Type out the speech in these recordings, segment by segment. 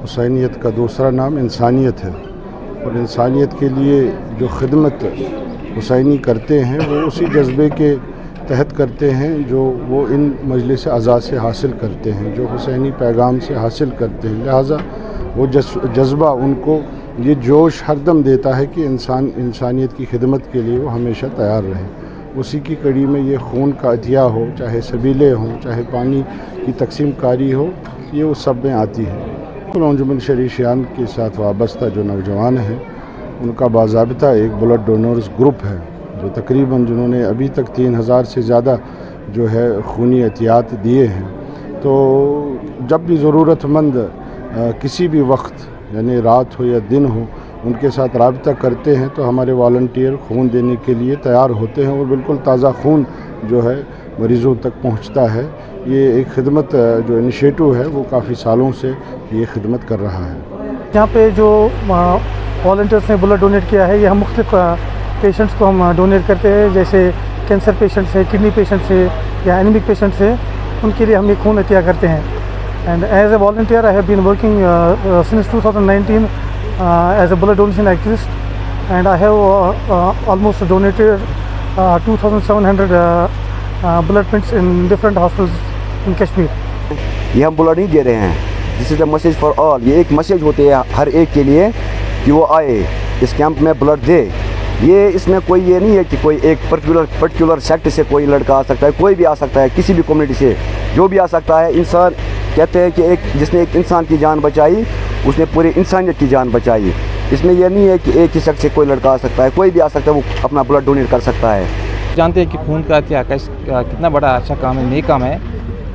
حسینیت کا دوسرا نام انسانیت ہے، اور انسانیت کے لیے جو خدمت حسینی کرتے ہیں وہ اسی جذبے کے تحت کرتے ہیں جو وہ ان مجلس اعزاء سے حاصل کرتے ہیں، جو حسینی پیغام سے حاصل کرتے ہیں۔ لہٰذا وہ جذبہ ان کو یہ جوش ہر دم دیتا ہے کہ انسانیت کی خدمت کے لیے وہ ہمیشہ تیار رہیں۔ اسی کی کڑی میں یہ خون کا عطیہ ہو، چاہے سبیلے ہوں، چاہے پانی کی تقسیم کاری ہو، یہ اس سب میں آتی ہے۔ انجمن شرعی شیعان کے ساتھ وابستہ جو نوجوان ہیں ان کا باضابطہ ایک بلڈ ڈونرز گروپ ہے، جو تقریباً جنہوں نے ابھی تک 3000 سے زیادہ جو ہے خونی عطیات دیے ہیں۔ تو جب بھی ضرورت مند کسی بھی وقت، یعنی رات ہو یا دن ہو، ان کے ساتھ رابطہ کرتے ہیں تو ہمارے والنٹیئر خون دینے کے لیے تیار ہوتے ہیں، اور بالکل تازہ خون جو ہے مریضوں تک پہنچتا ہے۔ یہ ایک خدمت جو انیشیٹو ہے وہ کافی سالوں سے یہ خدمت کر رہا ہے۔ یہاں پہ جو والنٹیئرس نے بلڈ ڈونیٹ کیا ہے، یہ ہم مختلف پیشنٹس کو ہم ڈونیٹ کرتے ہیں، جیسے کینسر پیشنٹس ہے، کڈنی پیشنٹس ہے یا اینیمک پیشنٹس ہے، ان کے لیے ہم یہ خون عطیہ کرتے ہیں۔ And as a volunteer I have been working since 2019 as a blood donation activist, and I have almost donated 2700 blood pints in different hospitals in Kashmir. یہ ہم بلڈ نہیں دے رہے ہیں، دس از اے میسیج فار آل، یہ ایک میسیج ہوتی ہے ہر ایک کے لیے کہ وہ آئے اس کیمپ میں بلڈ دے۔ یہ اس میں کوئی یہ نہیں ہے کہ کوئی ایک پرٹیکولر سیکٹ سے کوئی لڑکا آ سکتا ہے، کوئی بھی آ سکتا ہے، کسی بھی کمیونٹی سے جو بھی آ سکتا ہے۔ انسان کہتے ہیں کہ جس نے ایک انسان کی جان بچائی اس نے پوری انسانیت کی جان بچائی۔ اس میں یہ نہیں ہے کہ ایک ہی سیکٹ سے کوئی لڑکا آ سکتا ہے، کوئی بھی آ سکتا ہے، وہ اپنا بلڈ ڈونیٹ کر سکتا ہے۔ جانتے ہیں کہ خون کا عطیہ کتنا بڑا اچھا کام ہے، نیک کام ہے۔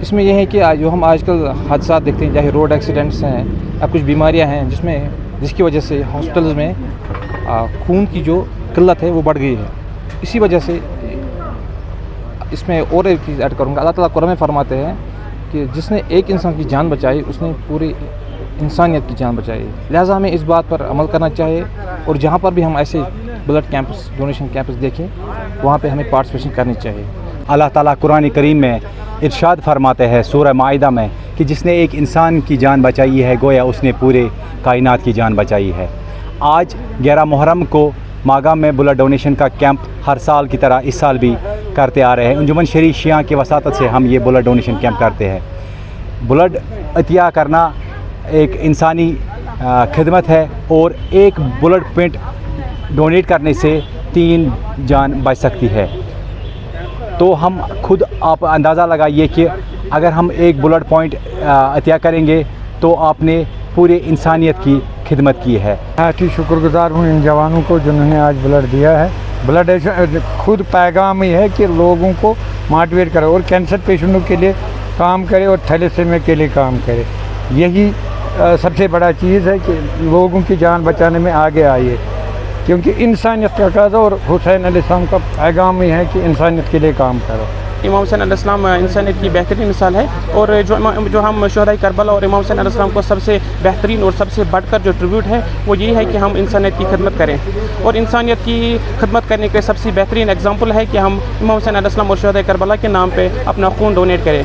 اس میں یہ ہے کہ جو ہم آج کل حادثات دیکھتے ہیں، چاہے روڈ ایکسیڈنٹس ہیں یا کچھ بیماریاں ہیں جس کی وجہ سے ہاسپٹلز میں خون کی جو قلت ہے وہ بڑھ گئی ہے۔ اسی وجہ سے اس میں اور ایک چیز ایڈ کروں گا، اللہ تعالیٰ قرآن میں فرماتے ہیں کہ جس نے ایک انسان کی جان بچائی اس نے پوری انسانیت کی جان بچائی۔ لہٰذا ہمیں اس بات پر عمل کرنا چاہیے، اور جہاں پر بھی ہم ایسے بلڈ کیمپس، ڈونیشن کیمپس دیکھیں وہاں پہ ہمیں پارٹیسپیشن کرنی چاہیے۔ اللہ تعالیٰ قرآن کریم میں ارشاد فرماتے ہیں سورہ مائدہ میں کہ جس نے ایک انسان کی جان بچائی ہے گویا اس نے پورے کائنات کی جان بچائی ہے۔ آج 11 محرم کو ماگام میں بلڈ ڈونیشن کا کیمپ ہر سال کی طرح اس سال بھی کرتے آ رہے ہیں۔ انجمن شرعی شیعہ کی وساطت سے ہم یہ بلڈ ڈونیشن کیمپ کرتے ہیں۔ بلڈ عطیہ کرنا ایک انسانی خدمت ہے، اور ایک بلڈ پرنٹ ڈونیٹ کرنے سے 3 جان بچ سکتی ہے۔ تو ہم خود آپ اندازہ لگائیے کہ اگر ہم ایک بلڈ پوائنٹ عطیہ کریں گے تو آپ نے پورے انسانیت کی خدمت کی ہے۔ کی شکر گزار ہوں ان جوانوں کو جنہوں نے آج بلڈ دیا ہے۔ بلڈ خود پیغام ہی ہے کہ لوگوں کو موٹیویٹ کرے اور کینسر پیشنٹوں کے لیے کام کرے اور تھیلیسیمیا کے لیے کام کرے۔ یہی سب سے بڑا چیز ہے کہ لوگوں کی جان بچانے میں آگے آئیے، کیونکہ انسانیت کا تقاضا اور حسین علیہ السلام کا پیغام ہی ہے کہ انسانیت کے لیے کام کرو۔ امام حسین علیہ السلام انسانیت کی بہترین مثال ہے، اور جو ہم شہداء کربلا اور امام حسین علیہ السلام کو سب سے بہترین اور سب سے بڑھ کر جو ٹریبیوٹ ہے وہ یہی ہے کہ ہم انسانیت کی خدمت کریں، اور انسانیت کی خدمت کرنے کے سب سے بہترین ایگزامپل ہے کہ ہم امام حسین علیہ السلام اور شہداء کربلا کے نام پہ اپنا خون ڈونیٹ کریں۔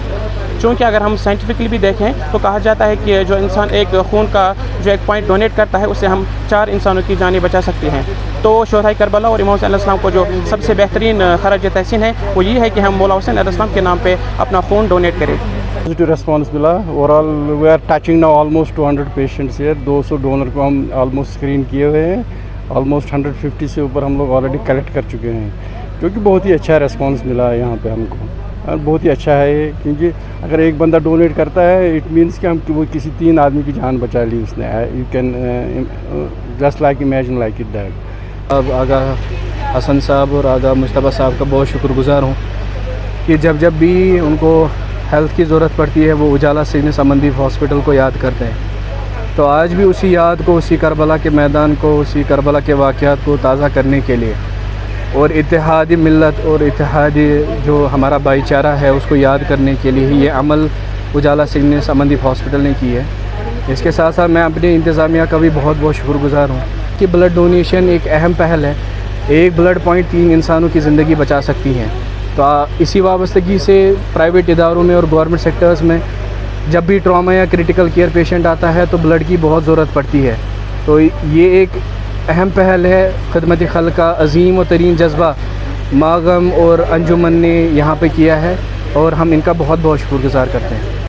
چونکہ اگر ہم سائنٹیفکلی بھی دیکھیں تو کہا جاتا ہے کہ جو انسان ایک خون کا جو ایک پوائنٹ ڈونیٹ کرتا ہے اس سے ہم 4 انسانوں کی جانیں بچا سکتے ہیں۔ تو شہداء کربلا اور امام حسین علیہ السلام کو جو سب سے بہترین خراج تحسین ہے وہ یہ ہے کہ ہم مولا حسین علیہ السلام کے نام پہ اپنا خون ڈونیٹ کریں۔ پازیٹیو ریسپانس ملا۔ Overall we are touching now almost 200 patients here. 200 donor کو ہم آلموسٹ اسکرین کیے ہوئے ہیں۔ آلموسٹ 150 سے اوپر ہم لوگ آلریڈی کلیکٹ کر چکے ہیں، کیونکہ بہت ہی اچھا ریسپانس ملا ہے یہاں پہ ہم کو، اور بہت ہی اچھا ہے یہ، کیونکہ اگر ایک بندہ ڈونیٹ کرتا ہے اٹ مینس کہ وہ کسی 3 آدمی کی جان بچا لی اس نے۔ You can just like imagine like it that. اب آغا حسن صاحب اور آغا مصطفیٰ صاحب کا بہت شکر گزار ہوں کہ جب بھی ان کو ہیلتھ کی ضرورت پڑتی ہے وہ اجالا سینہ سمندیپ ہاسپٹل کو یاد کرتے ہیں۔ تو آج بھی اسی یاد کو، اسی کربلا کے میدان کو، اسی کربلا کے واقعات کو تازہ کرنے کے لیے اور اتحادی ملت اور اتحادی جو ہمارا بھائی چارہ ہے اس کو یاد کرنے کے لیے یہ عمل اجالا سینہ سمندیپ ہاسپٹل نے کی ہے۔ اس کے ساتھ ساتھ میں اپنی انتظامیہ کا بھی بہت بہت شکر گزار ہوں کہ بلڈ ڈونیشن ایک اہم پہل ہے۔ ایک بلڈ پوائنٹ 3 انسانوں کی زندگی بچا سکتی ہیں۔ تو اسی وابستگی سے پرائیویٹ اداروں میں اور گورنمنٹ سیکٹرز میں جب بھی ٹراما یا کرٹیکل کیئر پیشنٹ آتا ہے تو بلڈ کی بہت ضرورت پڑتی ہے. تو یہ ایک اہم پہل ہے خدمت خلق کا عظیم و ترین جذبہ ماغم اور انجمن نے یہاں پہ کیا ہے اور ہم ان کا بہت بہت شکر گزار کرتے ہیں.